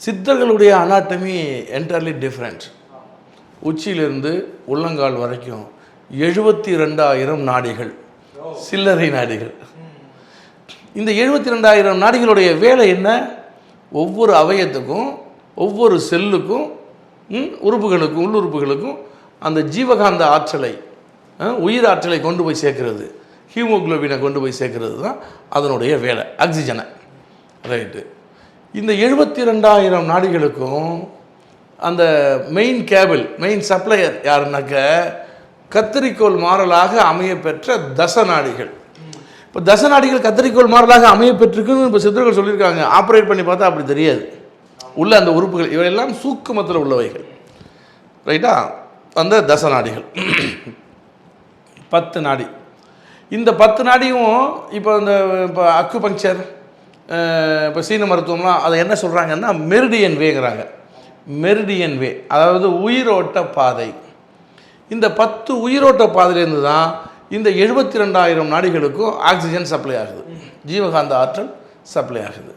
சித்தர்களுடைய anatomy entirely different. உச்சியிலிருந்து உள்ளங்கால் வரைக்கும் 72,000 நாடிகள், சில்லறை நாடிகள். இந்த 72,000 நாடிகளுடைய வேலை என்ன? ஒவ்வொரு அவயத்துக்கும் ஒவ்வொரு செல்லுக்கும் உறுப்புகளுக்கும் உள்ளுறுப்புகளுக்கும் அந்த ஜீவகாந்த ஆற்றலை, உயிர் ஆற்றலை கொண்டு போய் சேர்க்கறது, ஹீமோகுளோபினை கொண்டு போய் சேர்க்கறது தான் அதனுடைய வேலை, ஆக்சிஜனை. ரைட்டு. இந்த 72,000 நாடிகளுக்கும் அந்த மெயின் கேபிள், மெயின் சப்ளையர் யாருன்னாக்க கத்தரிக்கோள் மாறலாக அமைய பெற்ற தசநாடிகள். இப்போ தசநாடிகள் கத்தரிக்கோள் மாறலாக அமைய பெற்றிருக்குன்னு இப்போ சித்தர்கள் சொல்லியிருக்காங்க. ஆப்ரேட் பண்ணி பார்த்தா அப்படி தெரியாது. உள்ள அந்த உறுப்புகள் இவையெல்லாம் சூக்குமத்தில் உள்ளவைகள். ரைட்டா? அந்த தசநாடிகள் 10 நாடி. இந்த 10 நாடியும் இப்போ இப்போ அக்குபங்க்சர், இப்போ சீன மருத்துவம்லாம் அதை என்ன சொல்கிறாங்கன்னா மெரிடியன் வேங்கிறாங்க. மெரிடியன் வே, அதாவது உயிரோட்ட பாதை. இந்த 10 உயிரோட்ட பாதையிலேருந்து தான் இந்த 72,000 நாடிகளுக்கும் ஆக்சிஜன் சப்ளை ஆகுது, ஜீவகாந்த ஆற்றல் சப்ளை ஆகுது.